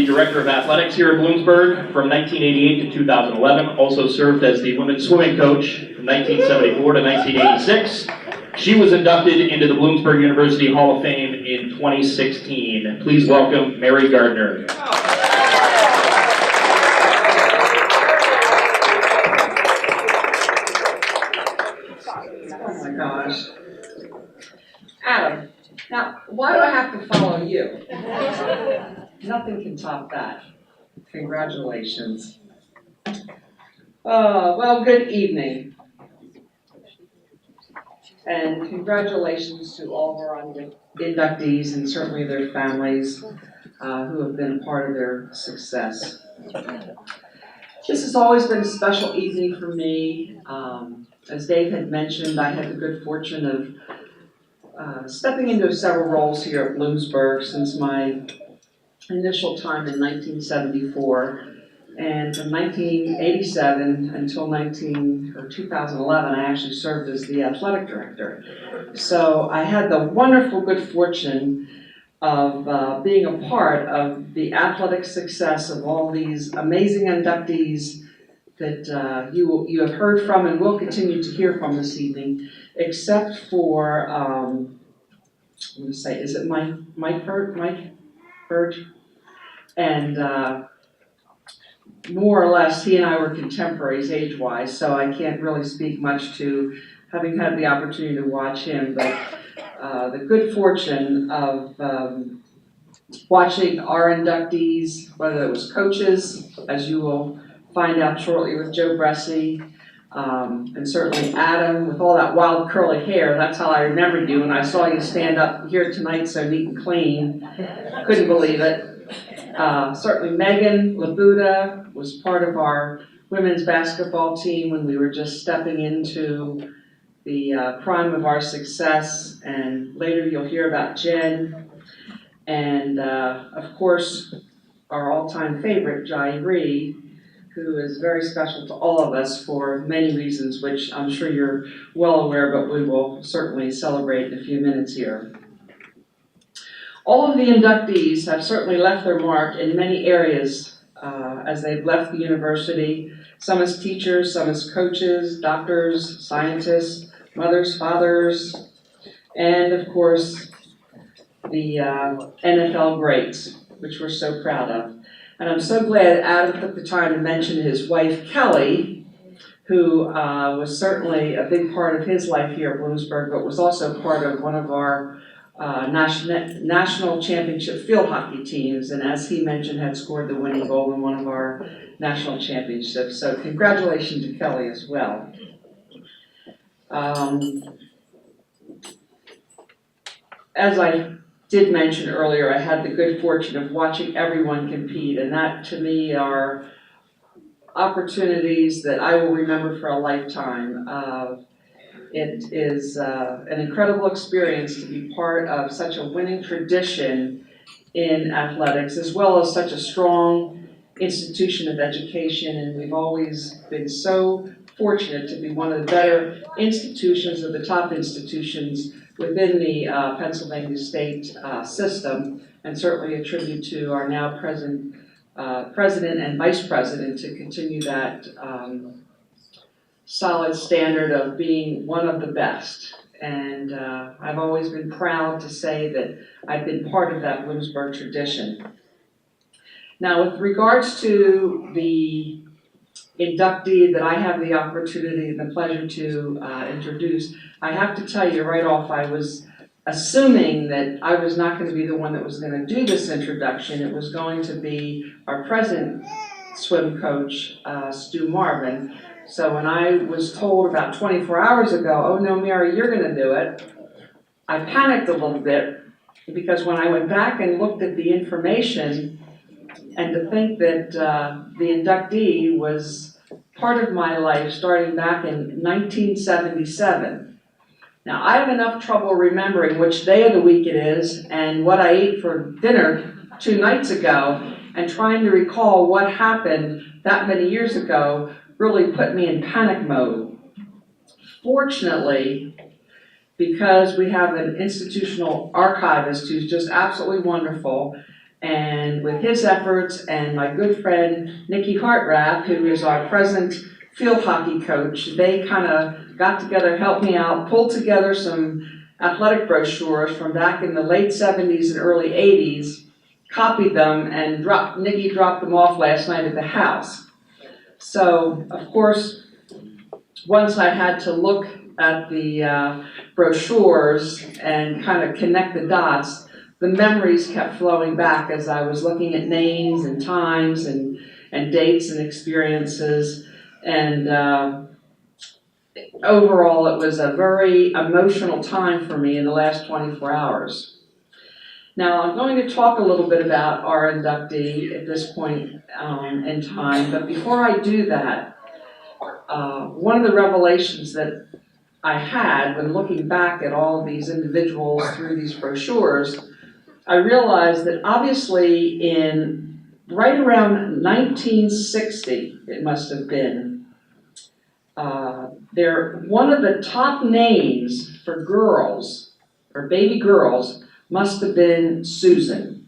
Director of Athletics here at Bloomsburg from 1988 to 2011. Also served as the women's swimming coach from 1974 to 1986. She was inducted into the Bloomsburg University Hall of Fame in 2016. Please welcome Mary Gardner. Oh my gosh. Adam, now why do I have to follow you? Nothing can top that. Congratulations. Well, good evening. And congratulations to all of our inductees and certainly their families who have been a part of their success. This has always been a special evening for me. As Dave had mentioned, I had the good fortune of stepping into several roles here at Bloomsburg since my initial time in 1974. And from 1987 until 2011, I actually served as the athletic director. So I had the wonderful good fortune of being a part of the athletic success of all these amazing inductees that you have heard from and will continue to hear from this evening, except for, I'm going to say, is it Mike Bird? And more or less, he and I were contemporaries age-wise, so I can't really speak much to having had the opportunity to watch him, but the good fortune of watching our inductees, whether it was coaches, as you will find out shortly with Joe Brophy, and certainly Adam with all that wild curly hair. That's how I remembered you when I saw you stand up here tonight so neat and clean. Couldn't believe it. Certainly Megan Labuda was part of our women's basketball team when we were just stepping into the prime of our success, and later you'll hear about Jen, and of course our all-time favorite, Jai Reed, who is very special to all of us for many reasons, which I'm sure you're well aware, but we will certainly celebrate in a few minutes here. All of the inductees have certainly left their mark in many areas as they've left the university, some as teachers, some as coaches, doctors, scientists, mothers, fathers, and of course the NFL greats, which we're so proud of. And I'm so glad Adam took the time to mention his wife, Kelly, who was certainly a big part of his life here at Bloomsburg, but was also part of one of our national championship field hockey teams, and as he mentioned, had scored the winning goal in one of our national championships. So congratulations to Kelly as well. As I did mention earlier, I had the good fortune of watching everyone compete, and that to me are opportunities that I will remember for a lifetime. It is an incredible experience to be part of such a winning tradition in athletics, as well as such a strong institution of education, and we've always been so fortunate to be one of the better institutions, of the top institutions within the Pennsylvania state system, and certainly a tribute to our now president and vice president to continue that solid standard of being one of the best. And I've always been proud to say that I've been part of that Bloomsburg tradition. Now, with regards to the inductee that I have the opportunity and the pleasure to introduce, I have to tell you right off, I was assuming that I was not going to be the one that was going to do this introduction. It was going to be our present swim coach, Stu Marvin. So when I was told about 24 hours ago, oh no, Mary, you're going to do it, I panicked a little bit, because when I went back and looked at the information, and to think that the inductee was part of my life starting back in 1977. Now, I have enough trouble remembering which day of the week it is and what I ate for dinner 2 nights ago, and trying to recall what happened that many years ago really put me in panic mode. Fortunately, because we have an institutional archivist who's just absolutely wonderful, And with his efforts and my good friend Nikki Hartrath, who is our present field hockey coach, they kind of got together, helped me out, pulled together some athletic brochures from back in the late 70s and early 80s, copied them, and Nikki dropped them off last night at the house. So, of course, once I had to look at the brochures and kind of connect the dots, the memories kept flowing back as I was looking at names and times and dates and experiences. And overall, it was a very emotional time for me in the last 24 hours. Now, I'm going to talk a little bit about our inductee at this point in time, but before I do that, one of the revelations that I had when looking back at all of these individuals through these brochures, I realized that obviously in right around 1960, it must have been, one of the top names for girls, or baby girls, must have been Susan.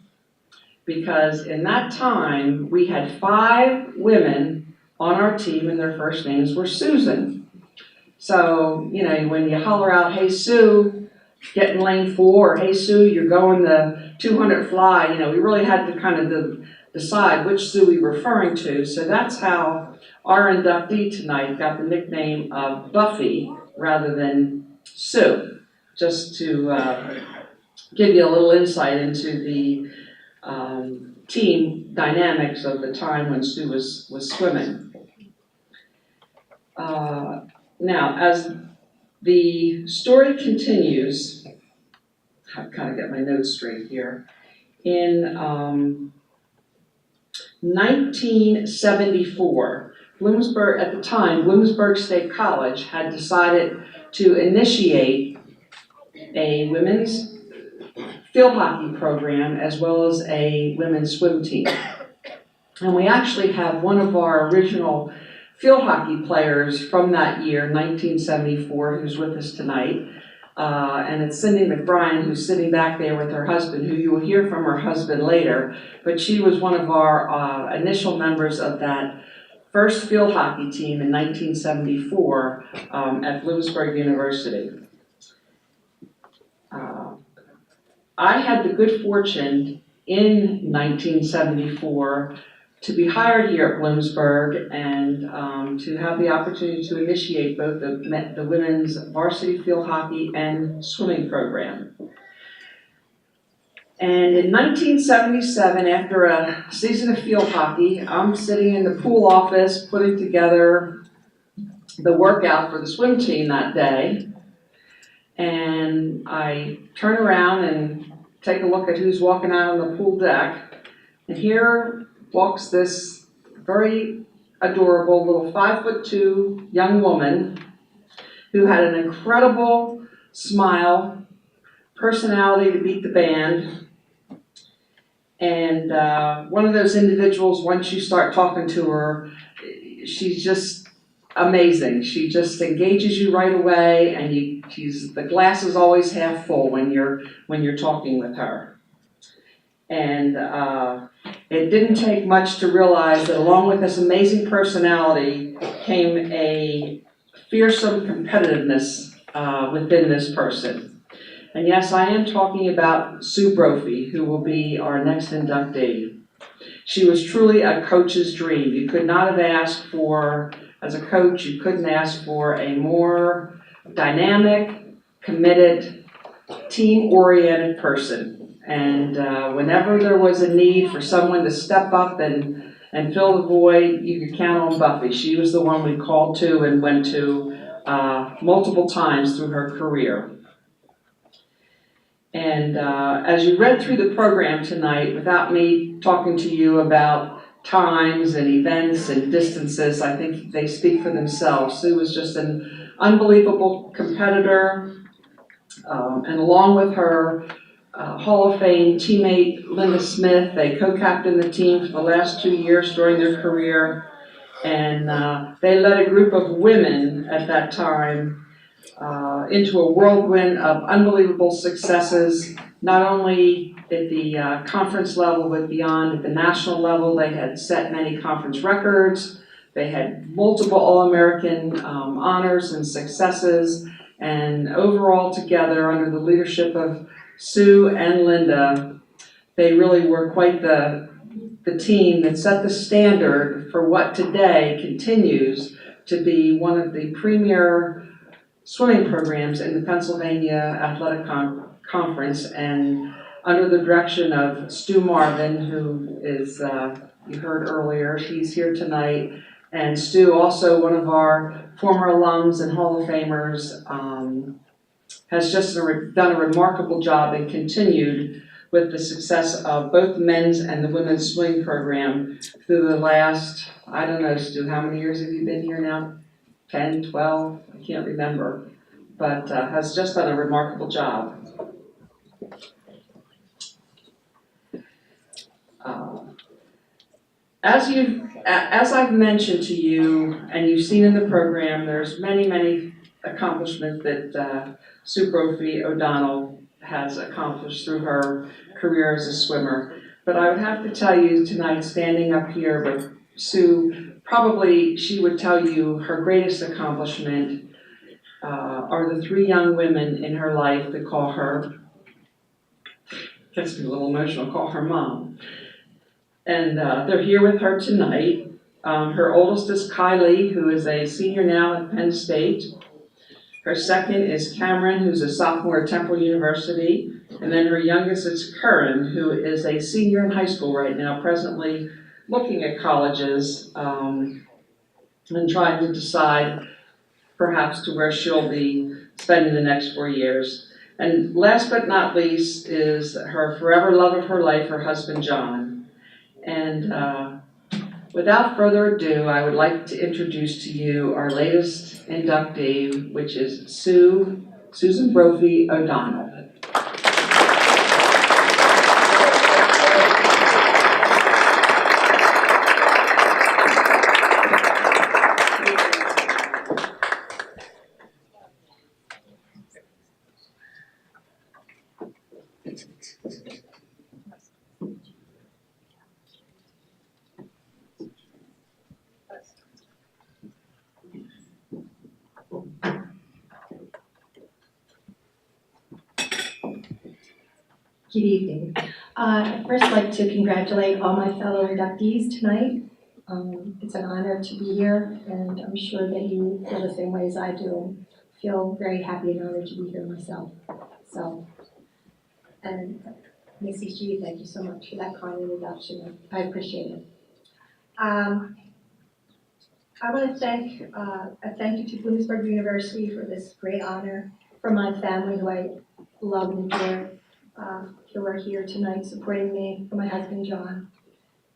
Because in that time, we had 5 women on our team and their first names were Susan. So, you know, when you holler out, "Hey Sue, get in lane 4," or "Hey Sue, you're going the 200 fly," you know, we really had to kind of decide which Sue we were referring to. So that's how our inductee tonight got the nickname of Buffy rather than Sue, just to give you a little insight into the team dynamics of the time when Sue was swimming. Now, as the story continues, I've kind of got my notes straight here. In 1974, Bloomsburg, at the time, Bloomsburg State College had decided to initiate a women's field hockey program as well as a women's swim team. And we actually have one of our original field hockey players from that year, 1974, who's with us tonight. And it's Cindy McBride, who's sitting back there with her husband, who you will hear from her husband later. But she was one of our initial members of that first field hockey team in 1974 at Bloomsburg University. I had the good fortune in 1974 to be hired here at Bloomsburg and to have the opportunity to initiate both the women's varsity field hockey and swimming program. And in 1977, after a season of field hockey, I'm sitting in the pool office putting together the workout for the swim team that day. And I turn around and take a look at who's walking out on the pool deck. And here walks this very adorable little 5'2" young woman who had an incredible smile, personality to beat the band. And one of those individuals, once you start talking to her, she's just amazing. She just engages you right away, and the glass is always half full when you're talking with her. And it didn't take much to realize that along with this amazing personality came a fearsome competitiveness within this person. And yes, I am talking about Sue Brophy, who will be our next inductee. She was truly a coach's dream. You could not have asked for, as a coach, you couldn't ask for a more dynamic, committed, team-oriented person. And whenever there was a need for someone to step up and fill the void, you could count on Buffy. She was the one we called to and went to multiple times through her career. And as you read through the program tonight, without me talking to you about times and events and distances, I think they speak for themselves. Sue was just an unbelievable competitor, and along with her Hall of Fame teammate Linda Smith, they co-captained the team for the last 2 years during their career, and they led a group of women at that time into a whirlwind of unbelievable successes, not only at the conference level, but beyond at the national level. They had set many conference records. They had multiple All-American honors and successes. And overall together, under the leadership of Sue and Linda, they really were quite the team that set the standard for what today continues to be one of the premier swimming programs in the Pennsylvania Athletic Conference, and under the direction of Stu Marvin, who is, you heard earlier, he's here tonight, and Stu, also one of our former alums and Hall of Famers, has just done a remarkable job and continued with the success of both the men's and the women's swimming program through the last, I don't know, Stu, how many years have you been here now? 10, 12, I can't remember, but has just done a remarkable job. As I've mentioned to you, and you've seen in the program, there's many accomplishments that Sue Brophy O'Donnell has accomplished through her career as a swimmer. But I would have to tell you tonight, standing up here with Sue, probably she would tell you her greatest accomplishment are the 3 young women in her life that call her, gets me a little emotional, call her mom. And they're here with her tonight. Her oldest is Kylie, who is a senior now at Penn State. Her second is Cameron, who's a sophomore at Temple University. And then her youngest is Curran, who is a senior in high school right now, presently looking at colleges and trying to decide perhaps to where she'll be spending the next 4 years. And last but not least is her forever love of her life, her husband, John. And without further ado, I would like to introduce to you our latest inductee, which is Susan Brophy O'Donnell. Good evening. I'd first like to congratulate all my fellow inductees tonight. It's an honor to be here, and I'm sure that you feel the same way as I do, and feel very happy and honored to be here myself. So, and Mrs. G, thank you so much for that kind introduction. I appreciate it. I want to thank you to Bloomsburg University for this great honor, for my family who I love and adore, who are here tonight supporting me, for my husband John,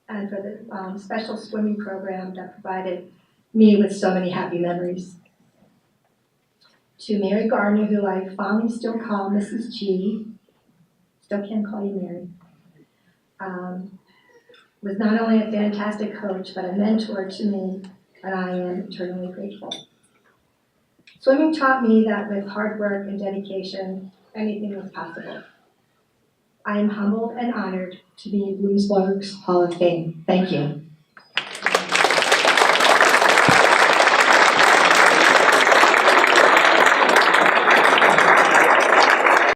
and for the special swimming program that provided me with so many happy memories. To Mary Gardner, who I fondly still call Mrs. G, still can't call you Mary, was not only a fantastic coach, but a mentor to me, and I am eternally grateful. Swimming taught me that with hard work and dedication, anything was possible. I am humbled and honored to be in Bloomsburg's Hall of Fame. Thank you.